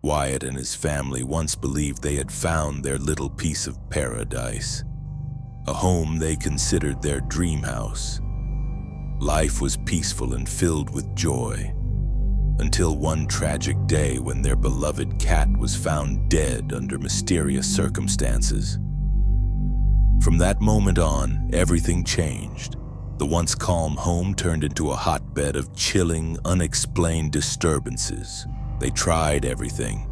Wyatt and his family once believed they had found their little piece of paradise, a home they considered their dream house. Life was peaceful and filled with joy, until one tragic day when their beloved cat was found dead under mysterious circumstances. From that moment on, everything changed. The once calm home turned into a hotbed of chilling, unexplained disturbances. They tried everything: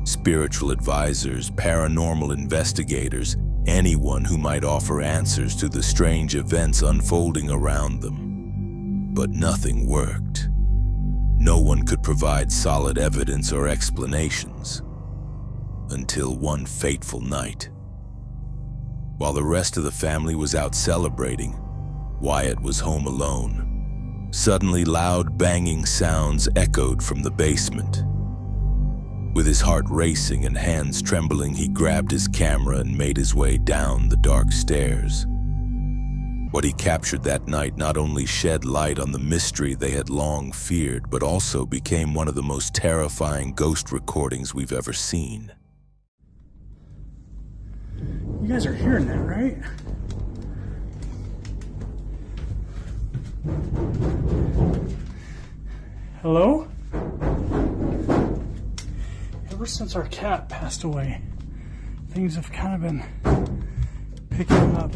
spiritual advisors, paranormal investigators, anyone who might offer answers to the strange events unfolding around them. But nothing worked. No one could provide solid evidence or explanations, until one fateful night. While the rest of the family was out celebrating, Wyatt was home alone. Suddenly, loud banging sounds echoed from the basement. With his heart racing and hands trembling, he grabbed his camera and made his way down the dark stairs. What he captured that night not only shed light on the mystery they had long feared, but also became one of the most terrifying ghost recordings we've ever seen. You guys are hearing that, right? Hello? Ever since our cat passed away, things have kind of been picking up.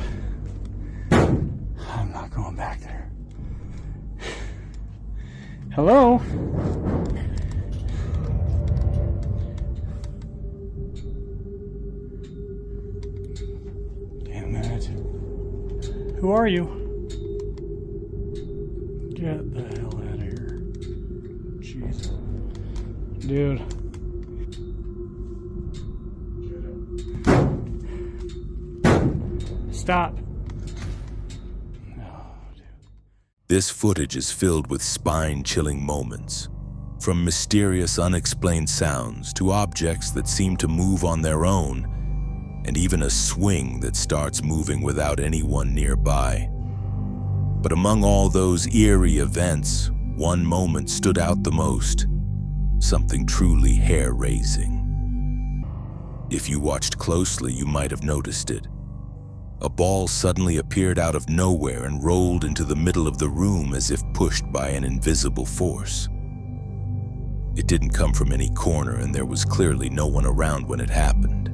I'm not going back there. Hello? Damn it. Who are you? Get the hell out of here. Jesus. Dude. Stop. This footage is filled with spine-chilling moments, from mysterious, unexplained sounds to objects that seem to move on their own, and even a swing that starts moving without anyone nearby. But among all those eerie events, one moment stood out the most, something truly hair-raising. If you watched closely, you might have noticed it. A ball suddenly appeared out of nowhere and rolled into the middle of the room as if pushed by an invisible force. It didn't come from any corner, and there was clearly no one around when it happened.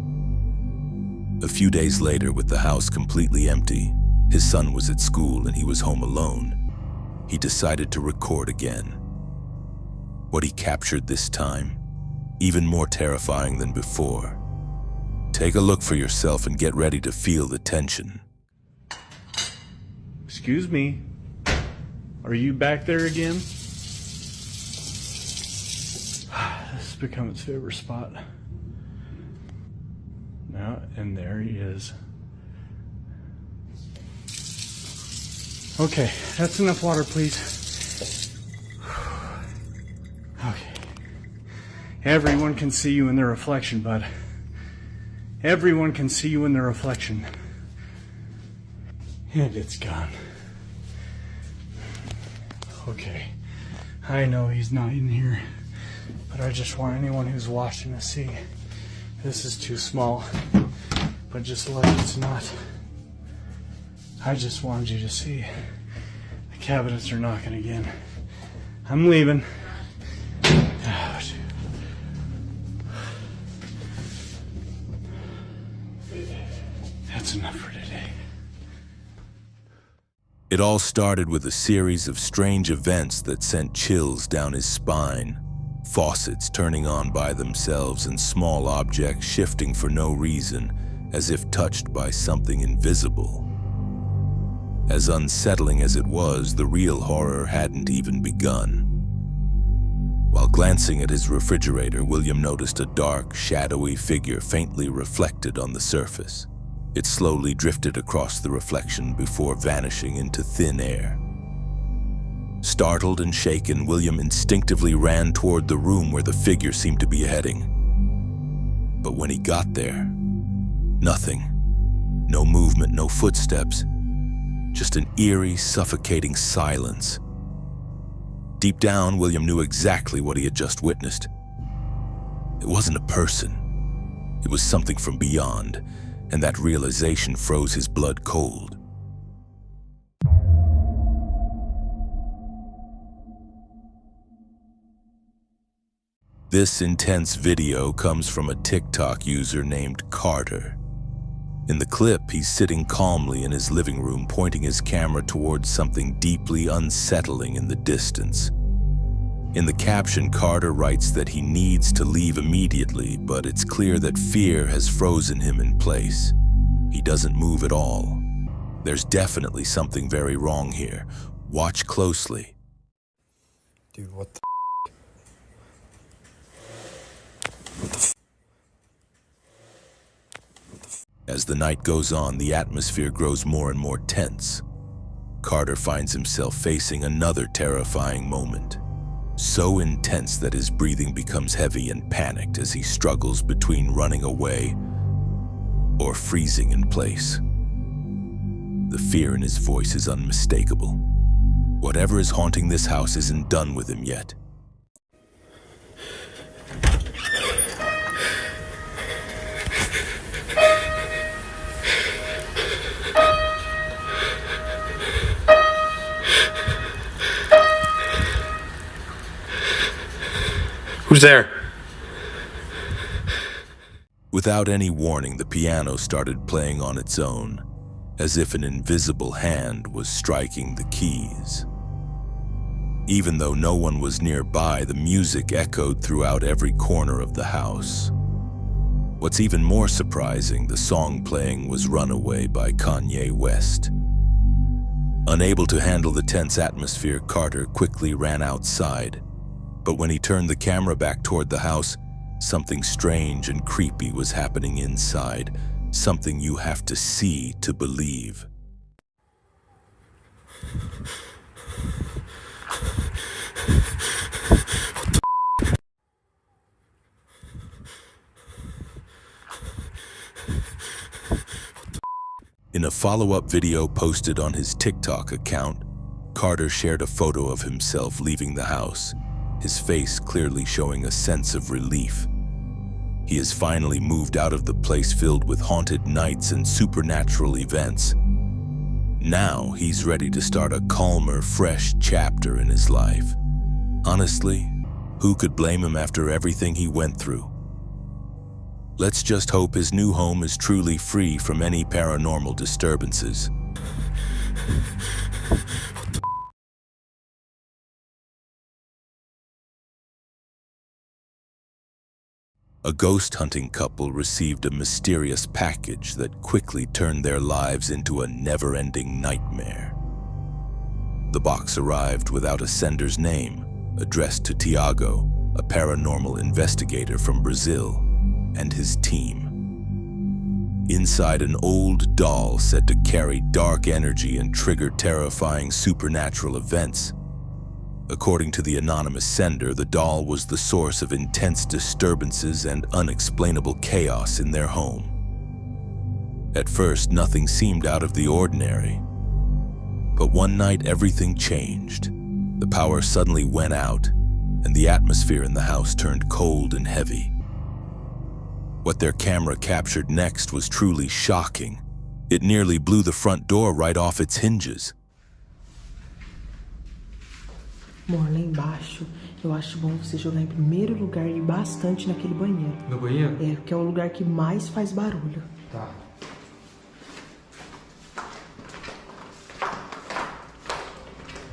A few days later, with the house completely empty, his son was at school and he was home alone, he decided to record again. What he captured this time, even more terrifying than before. Take a look for yourself and get ready to feel the tension. Excuse me. Are you back there again? This has become its favorite spot. Now, and there he is. Okay, that's enough water, please. Okay. Everyone can see you in their reflection, bud. Everyone can see you in their reflection. And it's gone. Okay. I know he's not in here, but I just want anyone who's watching to see. This is too small, but just like it's not. I just wanted you to see. The cabinets are knocking again. I'm leaving. Oh, dude. That's enough for today. It all started with a series of strange events that sent chills down his spine. Faucets turning on by themselves and small objects shifting for no reason, as if touched by something invisible. As unsettling as it was, the real horror hadn't even begun. While glancing at his refrigerator, William noticed a dark, shadowy figure faintly reflected on the surface. It slowly drifted across the reflection before vanishing into thin air. Startled and shaken, William instinctively ran toward the room where the figure seemed to be heading. But when he got there, nothing. No movement, no footsteps. Just an eerie, suffocating silence. Deep down, William knew exactly what he had just witnessed. It wasn't a person. It was something from beyond, and that realization froze his blood cold. This intense video comes from a TikTok user named Carter. In the clip, he's sitting calmly in his living room, pointing his camera towards something deeply unsettling in the distance. In the caption, Carter writes that he needs to leave immediately, but it's clear that fear has frozen him in place. He doesn't move at all. There's definitely something very wrong here. Watch closely. Dude, what the As the night goes on, the atmosphere grows more and more tense. Carter finds himself facing another terrifying moment. So intense that his breathing becomes heavy and panicked as he struggles between running away or freezing in place. The fear in his voice is unmistakable. Whatever is haunting this house isn't done with him yet. Who's there? Without any warning, the piano started playing on its own, as if an invisible hand was striking the keys. Even though no one was nearby, the music echoed throughout every corner of the house. What's even more surprising, the song playing was Runaway by Kanye West. Unable to handle the tense atmosphere, Carter quickly ran outside. But when he turned the camera back toward the house, something strange and creepy was happening inside, something you have to see to believe. In a follow-up video posted on his TikTok account, Carter shared a photo of himself leaving the house, his face clearly showing a sense of relief. He has finally moved out of the place filled with haunted nights and supernatural events. Now he's ready to start a calmer, fresh chapter in his life. Honestly, who could blame him after everything he went through? Let's just hope his new home is truly free from any paranormal disturbances. A ghost hunting couple received a mysterious package that quickly turned their lives into a never-ending nightmare. The box arrived without a sender's name, addressed to Tiago, a paranormal investigator from Brazil, and his team. Inside, an old doll said to carry dark energy and trigger terrifying supernatural events. According to the anonymous sender, the doll was the source of intense disturbances and unexplainable chaos in their home. At first, nothing seemed out of the ordinary. But one night, everything changed. The power suddenly went out, and the atmosphere in the house turned cold and heavy. What their camera captured next was truly shocking. It nearly blew the front door right off its hinges. Amor, lá embaixo, eu acho bom você jogar em primeiro lugar e ir bastante naquele banheiro. No banheiro? É, porque é o lugar que mais faz barulho. Tá.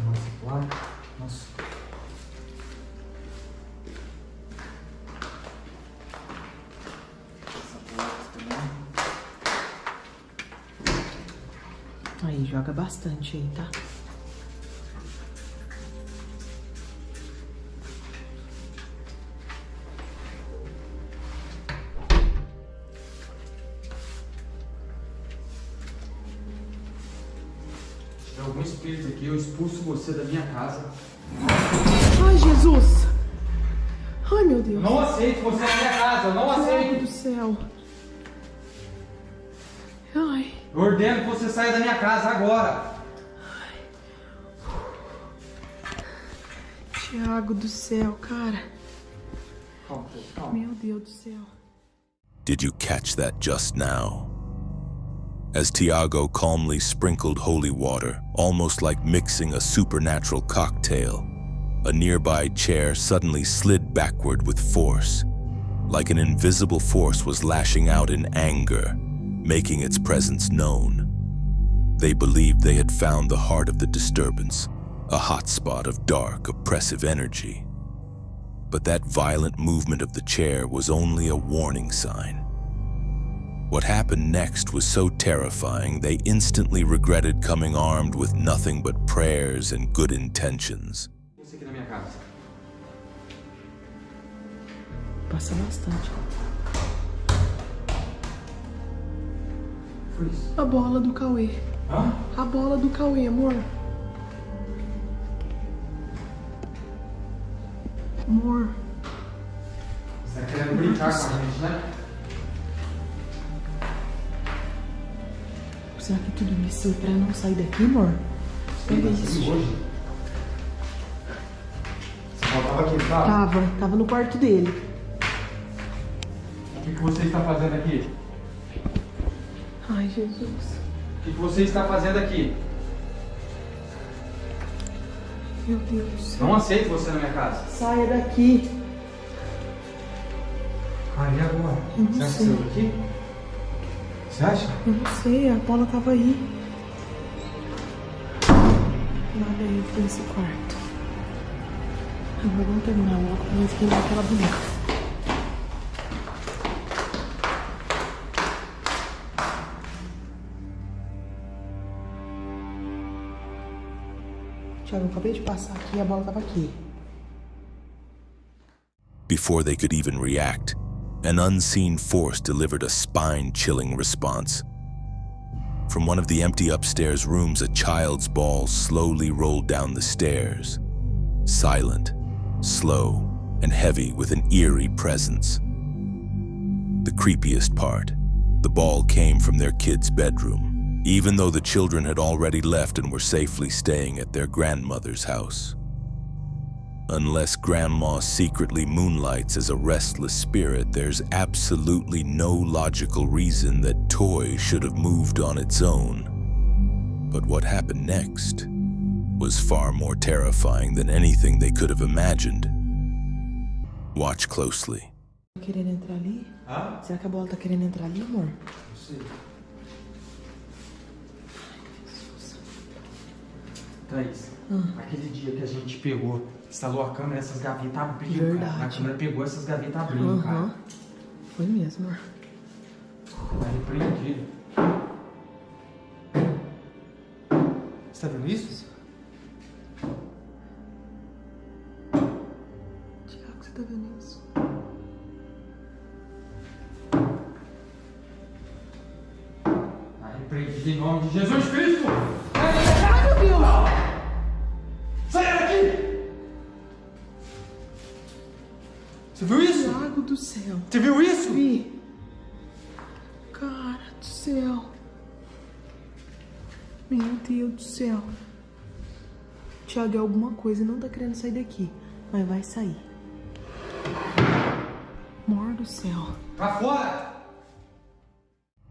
Nossa, lá? Nossa. Aí, joga bastante aí, tá? Se tiver algum espírito aqui, eu expulso você da minha casa. Ai, Jesus! Ai, meu Deus! Não aceito você na minha casa, eu não Ai, aceito. do céu! Ai! Eu ordeno que você saia da minha casa agora. Tiago do céu, cara! Calma, calma. Meu Deus do céu. Did you catch that just now? As Tiago calmly sprinkled holy water, almost like mixing a supernatural cocktail, a nearby chair suddenly slid backward with force, like an invisible force was lashing out in anger, making its presence known. They believed they had found the heart of the disturbance, a hotspot of dark, oppressive energy. But that violent movement of the chair was only a warning sign. What happened next was so terrifying they instantly regretted coming armed with nothing but prayers and good intentions. Isso aqui na minha casa. Passa bastante. Foi isso. A bola do Cauê. Hã? A bola do Cauê, amor. Amor. Você tá querendo brincar com a gente, né? Será que tudo isso é pra não sair daqui, amor? Pega isso. Hoje? Você tava aqui, tá? Tava no quarto dele. O que você está fazendo aqui? Ai, Jesus. O que você está fazendo aqui? Meu Deus do céu. Não aceito você na minha casa. Saia daqui. Ah, e agora? Eu não Você acha que sei. saiu daqui? Você acha? Eu não sei, a bola tava aí. Nada entra nesse quarto. Agora vamos terminar logo pra não esquentar aquela boneca. Tiago, eu acabei de passar aqui e a bola tava aqui. Before they could even react, an unseen force delivered a spine-chilling response. From one of the empty upstairs rooms, a child's ball slowly rolled down the stairs. Silent, slow, and heavy with an eerie presence. The creepiest part, the ball came from their kid's bedroom, even though the children had already left and were safely staying at their grandmother's house. Unless Grandma secretly moonlights as a restless spirit, there's absolutely no logical reason that Toy should have moved on its own. But what happened next was far more terrifying than anything they could have imagined. Watch closely. Querendo entrar ali? Hã? Será que a bola tá querendo entrar ali, amor? Não sei. Thaís, aquele dia que a gente pegou, instalou a câmera, essas gavetas abriram, cara. Verdade. A câmera pegou essas gavetas abrindo, cara. Aham. Foi mesmo, amor. Tá repreendido. Você tá vendo isso? Tiago, você tá vendo isso? Tá repreendido em nome de Jesus Cristo! Ai, meu Deus! Sai daqui! Você viu isso? Tiago do céu. Você viu isso? Vi. Cara do céu. Meu Deus do céu. Tiago, é alguma coisa, não tá querendo sair daqui. Mas vai sair. Amor do céu. Pra fora!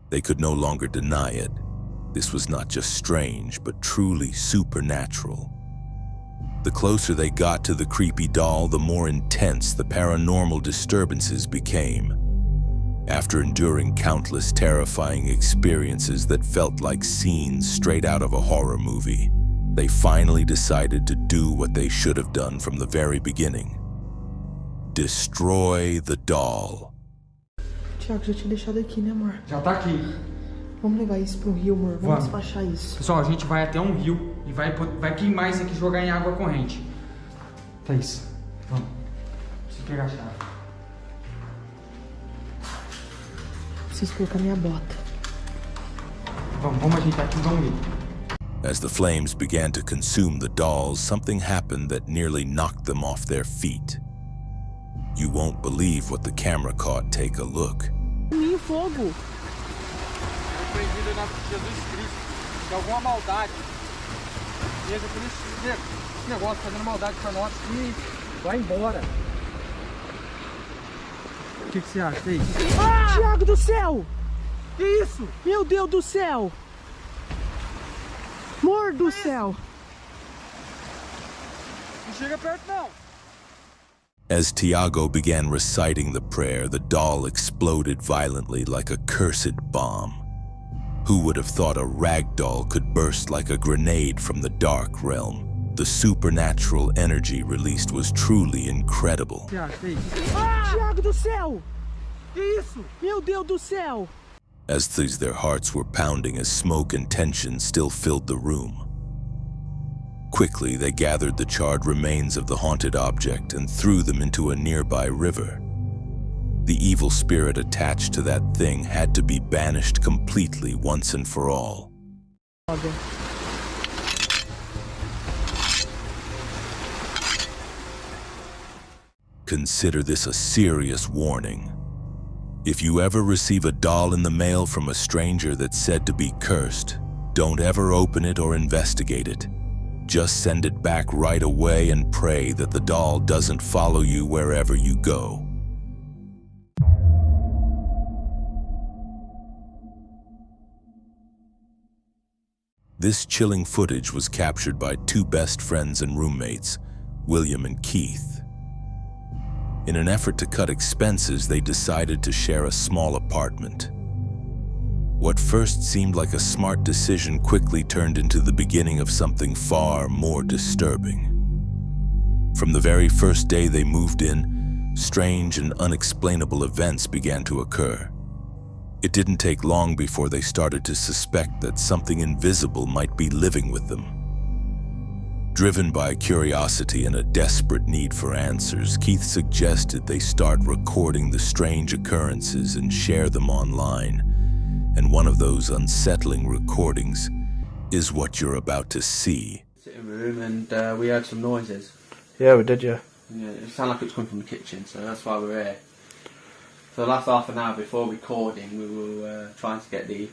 They could no longer deny it. This was not just strange, but truly supernatural. The closer they got to the creepy doll, the more intense the paranormal disturbances became. After enduring countless terrifying experiences that felt like scenes straight out of a horror movie, they finally decided to do what they should have done from the very beginning. Destroy the doll. Tiago, já tinha deixado aqui, né, amor? Já tá aqui. Vamos levar isso pro rio, amor. Vamos Vamos. despachar isso. Pessoal, a gente vai até um rio e vai queimar isso aqui e jogar em água corrente. Thaís, vamos. Preciso pegar a chave. Preciso colocar minha bota. Vamos ajeitar aqui e vamos ir. As the flames began to consume the dolls, something happened that nearly knocked them off their feet. You won't believe what the camera caught. Take a look. Fogo! Repreendido em nome de Jesus Cristo. De alguma maldade. Seja por esse negócio fazendo maldade pra nós e vai embora. O que você acha? E aí? Ah! Tiago do céu! Que isso? Meu Deus do céu! Amor do céu! Não chega perto, não. As Tiago began reciting the prayer, the doll exploded violently like a cursed bomb. Who would have thought a rag doll could burst like a grenade from the dark realm? The supernatural energy released was truly incredible. O que você acha? E aí? Ah! Tiago do céu! Que isso? Meu Deus do céu! As their hearts were pounding as smoke and tension still filled the room. Quickly, they gathered the charred remains of the haunted object and threw them into a nearby river. The evil spirit attached to that thing had to be banished completely once and for all. Consider this a serious warning. If you ever receive a doll in the mail from a stranger that's said to be cursed, don't ever open it or investigate it. Just send it back right away and pray that the doll doesn't follow you wherever you go. This chilling footage was captured by two best friends and roommates, William and Keith. In an effort to cut expenses, they decided to share a small apartment. What first seemed like a smart decision quickly turned into the beginning of something far more disturbing. From the very first day they moved in, strange and unexplainable events began to occur. It didn't take long before they started to suspect that something invisible might be living with them. Driven by curiosity and a desperate need for answers, Keith suggested they start recording the strange occurrences and share them online. And one of those unsettling recordings is what you're about to see. Sitting room and we heard some noises. Yeah, we did, yeah. Yeah, it sounded like it was coming from the kitchen, so that's why we're here. For the last half an hour before recording, we were trying to get the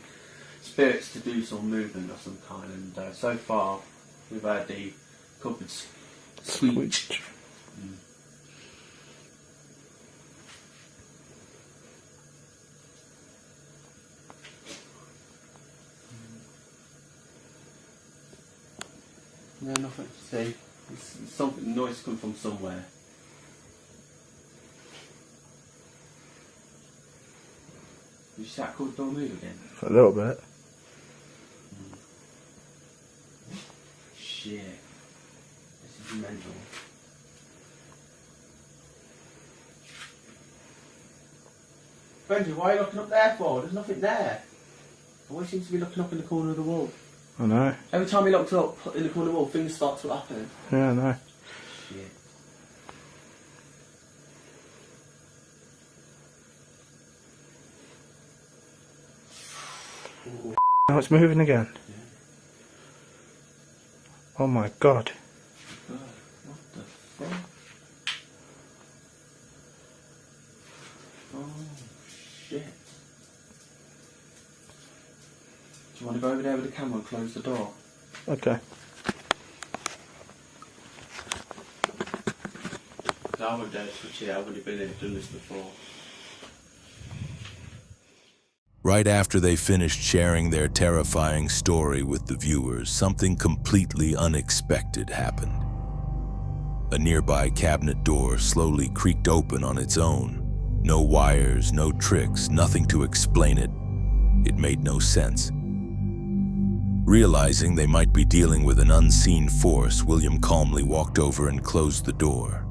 spirits to do some movement of some kind, and so far we've heard the cupboards squeak. No, nothing to see. It's something noise coming from somewhere. Did you see that cupboard door move again? A little bit. Shit. This is mental. Benji, why are you looking up there for? There's nothing there. I always seem to be looking up in the corner of the wall. I know. Every time he looks up in the corner of the wall, things start to happen. Yeah, I know. Shit. Now it's moving again. Yeah. Oh my god. God, what the fuck? Oh, shit. Do you want to go over there with the camera and close the door? Okay. I would switch it. I would have been able to do this before. Right after they finished sharing their terrifying story with the viewers, something completely unexpected happened. A nearby cabinet door slowly creaked open on its own. No wires, no tricks, nothing to explain it. It made no sense. Realizing they might be dealing with an unseen force, William calmly walked over and closed the door.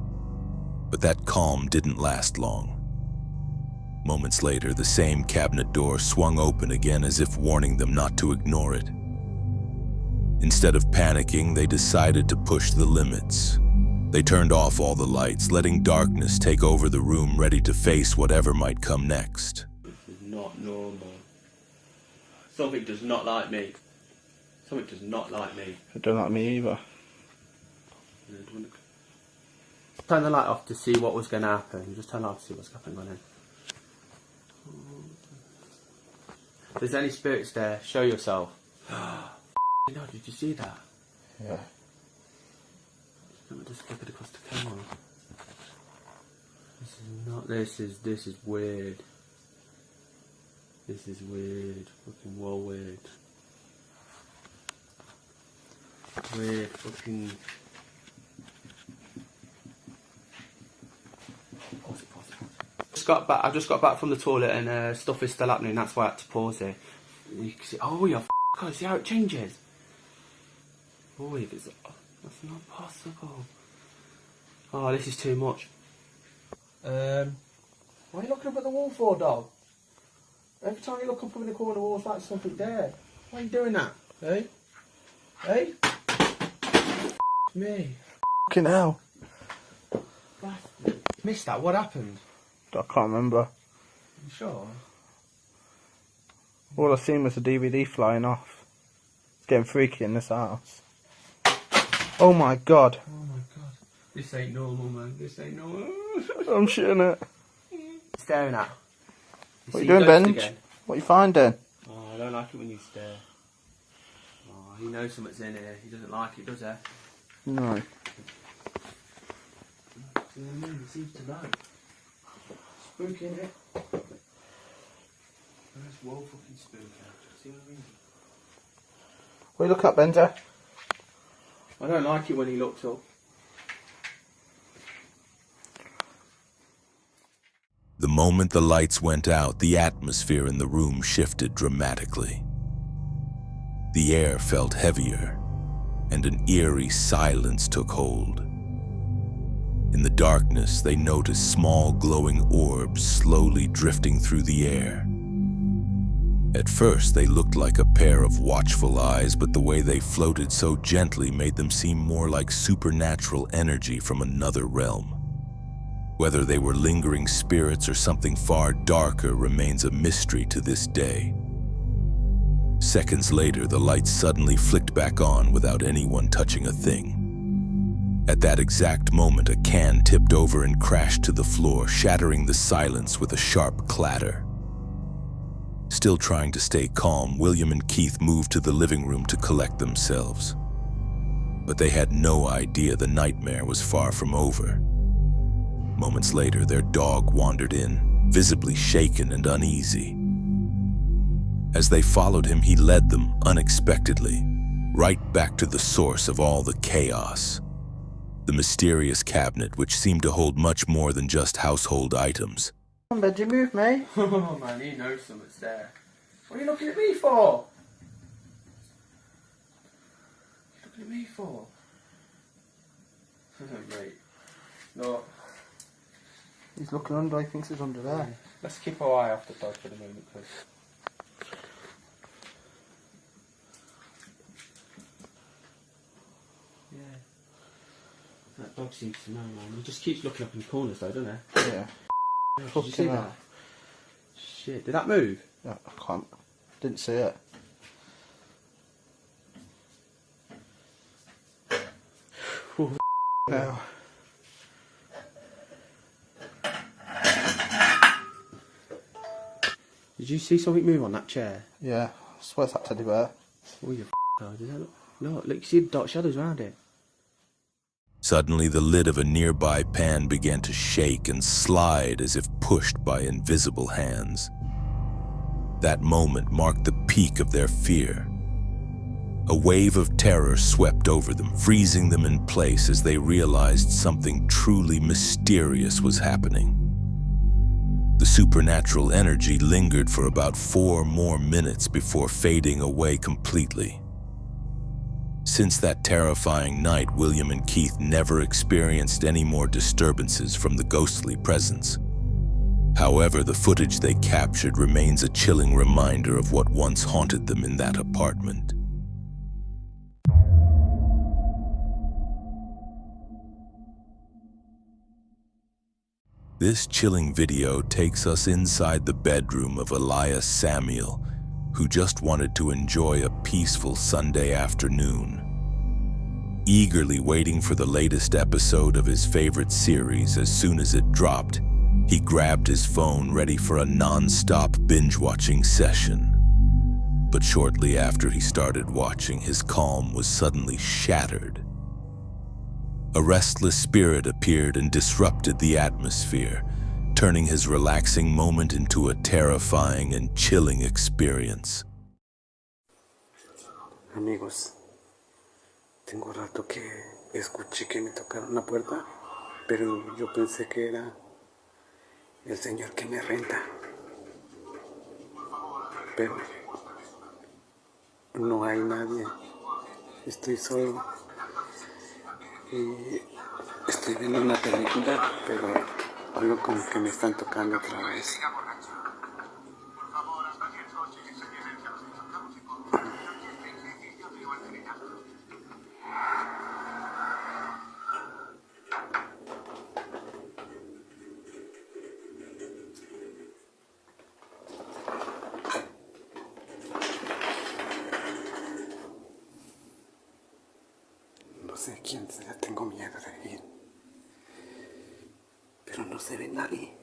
But that calm didn't last long. Moments later, the same cabinet door swung open again as if warning them not to ignore it. Instead of panicking, they decided to push the limits. They turned off all the lights, letting darkness take over the room, ready to face whatever might come next. This is not normal. Something does not like me. Something does not like me. It don't like me either. Turn the light off to see what was going to happen. Just turn it off to see what's happening on it. If there's any spirits there, show yourself. No, did you see that? Yeah. Let me just look it across the camera. This is weird. This is weird. Fucking well weird. Weird fucking. I just got back from the toilet and stuff is still happening. That's why I had to pause it. You can see. Oh, you God! See how it changes. Oh, that's not possible. Oh, this is too much. Why are you looking up at the wall for, dog? Every time you look up in the corner of the wall, it's like something there. Why are you doing that? Hey? Hey? Me. Fucking hell. Missed that. What happened? I can't remember. You sure? All I seen was the DVD flying off. It's getting freaky in this house. Oh my god. Oh my god. This ain't normal, man. This ain't normal. I'm shitting it. Staring at. What you doing, Benj? What you finding? Oh, I don't like it when you stare. Oh, he knows something's in here. He doesn't like it, does he? No. See what I mean? He seems to know. Spooky, innit? That's well fucking spooky. See what I mean? What you look up, Benja? I don't like it when he looks up. The moment the lights went out, the atmosphere in the room shifted dramatically. The air felt heavier, and an eerie silence took hold. In the darkness, they noticed small glowing orbs slowly drifting through the air. At first, they looked like a pair of watchful eyes, but the way they floated so gently made them seem more like supernatural energy from another realm. Whether they were lingering spirits or something far darker remains a mystery to this day. Seconds later, the lights suddenly flicked back on without anyone touching a thing. At that exact moment, a can tipped over and crashed to the floor, shattering the silence with a sharp clatter. Still trying to stay calm, William and Keith moved to the living room to collect themselves. But they had no idea the nightmare was far from over. Moments later, their dog wandered in, visibly shaken and uneasy. As they followed him, he led them, unexpectedly, right back to the source of all the chaos. The mysterious cabinet, which seemed to hold much more than just household items. Come on, Benji, move, mate. Oh man, he knows something's there. What are you looking at me for? What are you looking at me for? Mate. No. He's looking under, he thinks it's under there. Let's keep our eye off the dog for the moment, please. Yeah. That dog seems to know, man. He just keeps looking up in the corners though, doesn't he? Yeah. Did you see that? Shit, did that move? Yeah, I can't. Didn't see it. No. Did you see something move on that chair? Yeah, I swear it's that teddy bear. Oh, you did that look? No, look, you see the dark shadows around it. Suddenly, the lid of a nearby pan began to shake and slide as if pushed by invisible hands. That moment marked the peak of their fear. A wave of terror swept over them, freezing them in place as they realized something truly mysterious was happening. The supernatural energy lingered for about 4 more minutes before fading away completely. Since that terrifying night, William and Keith never experienced any more disturbances from the ghostly presence. However, the footage they captured remains a chilling reminder of what once haunted them in that apartment. This chilling video takes us inside the bedroom of Elias Samuel, who just wanted to enjoy a peaceful Sunday afternoon. Eagerly waiting for the latest episode of his favorite series as soon as it dropped, he grabbed his phone ready for a non-stop binge-watching session. But shortly after he started watching, his calm was suddenly shattered. a restless spirit appeared and disrupted the atmosphere, turning his relaxing moment into a terrifying and chilling experience. Amigos, tengo rato que escuché que me tocaron la puerta, pero yo pensé que era el señor que me renta. Pero no hay nadie, estoy solo y estoy viendo una película, pero algo como que me están tocando otra vez. No sé quién sea, tengo miedo de ir, pero no se ve nadie.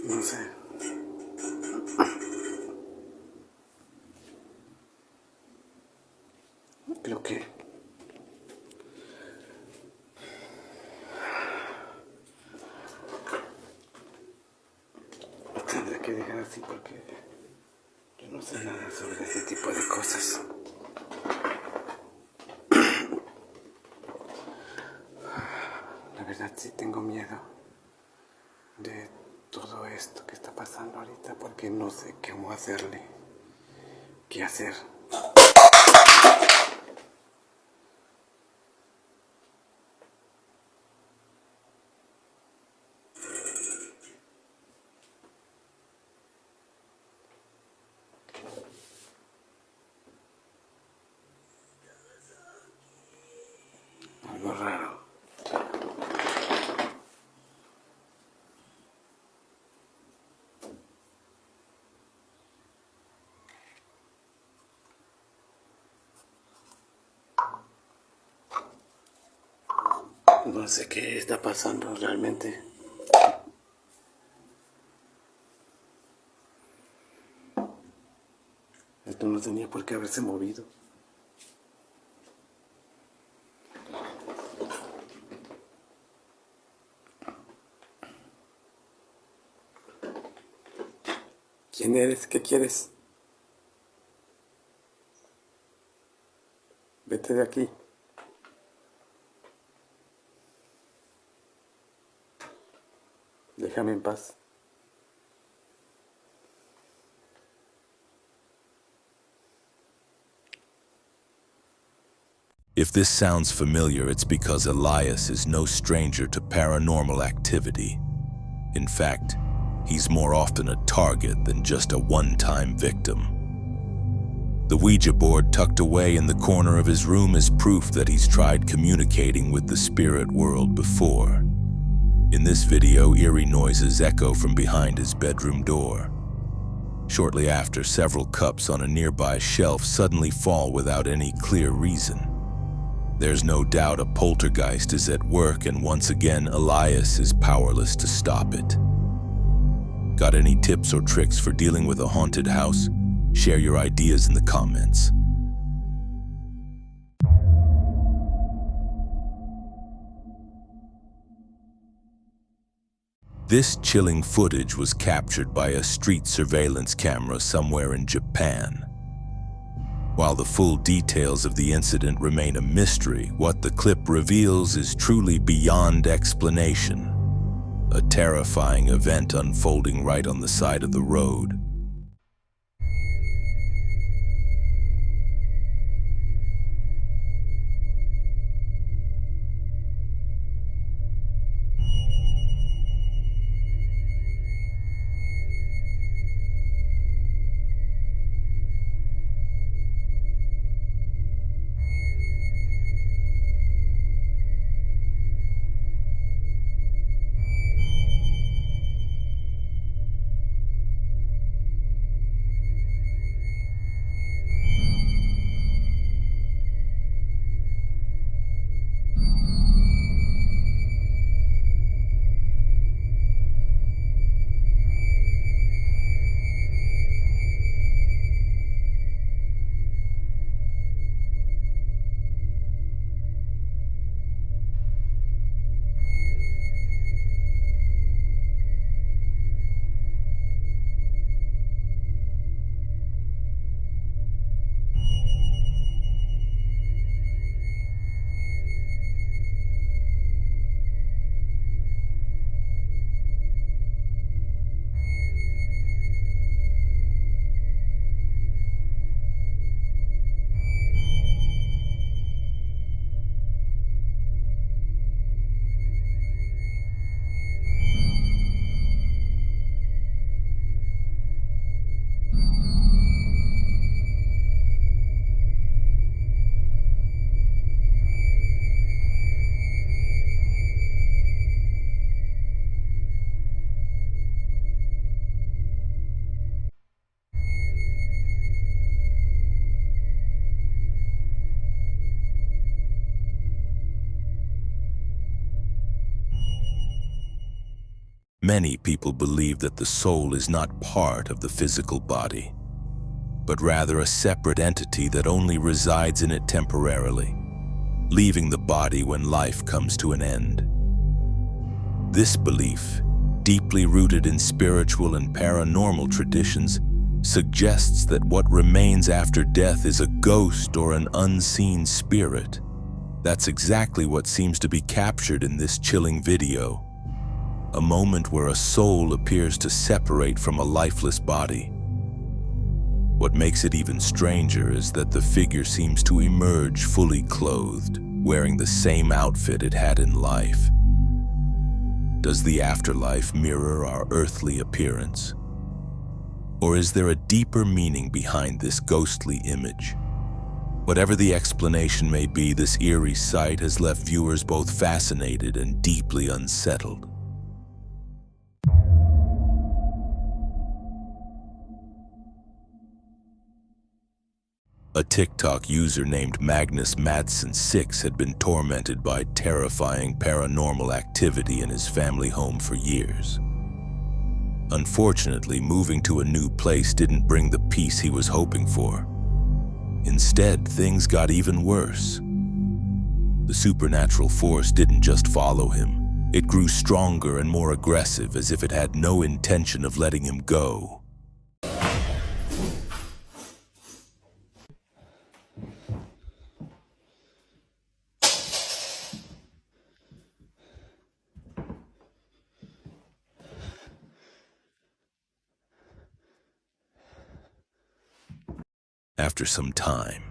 No sé. Creo que lo tendré que dejar así porque yo no sé nada sobre ese tipo de cosas. La verdad sí tengo miedo de todo esto que está pasando ahorita porque no sé cómo hacerle, qué hacer. Algo raro. No sé qué está pasando realmente. Esto no tenía por qué haberse movido. ¿Quién eres? ¿Qué quieres? Vete de aquí. Déjame en paz. If this sounds familiar, it's because Elias is no stranger to paranormal activity. In fact, he's more often a target than just a one-time victim. The Ouija board tucked away in the corner of his room is proof that he's tried communicating with the spirit world before. In this video, eerie noises echo from behind his bedroom door. Shortly after, several cups on a nearby shelf suddenly fall without any clear reason. There's no doubt a poltergeist is at work, and once again, Elias is powerless to stop it. Got any tips or tricks for dealing with a haunted house? Share your ideas in the comments. This chilling footage was captured by a street surveillance camera somewhere in Japan. While the full details of the incident remain a mystery, what the clip reveals is truly beyond explanation. A terrifying event unfolding right on the side of the road. Many people believe that the soul is not part of the physical body, but rather a separate entity that only resides in it temporarily, leaving the body when life comes to an end. This belief, deeply rooted in spiritual and paranormal traditions, suggests that what remains after death is a ghost or an unseen spirit. That's exactly what seems to be captured in this chilling video. A moment where a soul appears to separate from a lifeless body. What makes it even stranger is that the figure seems to emerge fully clothed, wearing the same outfit it had in life. Does the afterlife mirror our earthly appearance? Or is there a deeper meaning behind this ghostly image? Whatever the explanation may be, this eerie sight has left viewers both fascinated and deeply unsettled. A TikTok user named Magnus Madsen6 had been tormented by terrifying paranormal activity in his family home for years. Unfortunately, moving to a new place didn't bring the peace he was hoping for. Instead, things got even worse. The supernatural force didn't just follow him. It grew stronger and more aggressive, as if it had no intention of letting him go. After some time,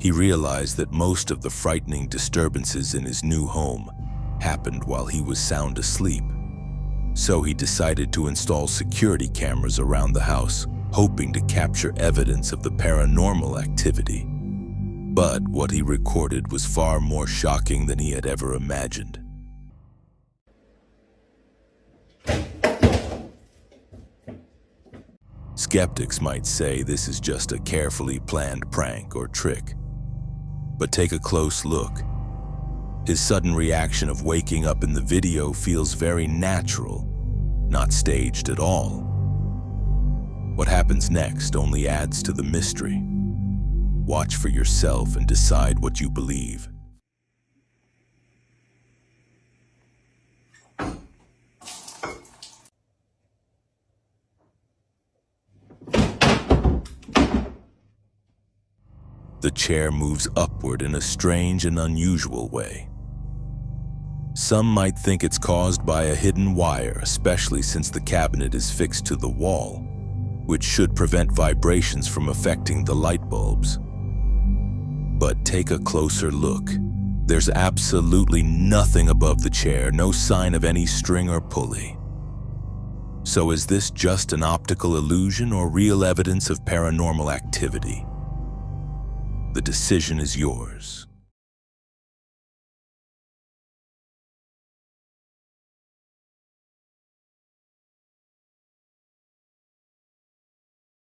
he realized that most of the frightening disturbances in his new home happened while he was sound asleep. So he decided to install security cameras around the house, hoping to capture evidence of the paranormal activity. But what he recorded was far more shocking than he had ever imagined. Skeptics might say this is just a carefully planned prank or trick. But take a close look. His sudden reaction of waking up in the video feels very natural, not staged at all. What happens next only adds to the mystery. Watch for yourself and decide what you believe. The chair moves upward in a strange and unusual way. Some might think it's caused by a hidden wire, especially since the cabinet is fixed to the wall, which should prevent vibrations from affecting the light bulbs. But take a closer look. There's absolutely nothing above the chair, no sign of any string or pulley. So is this just an optical illusion or real evidence of paranormal activity? The decision is yours.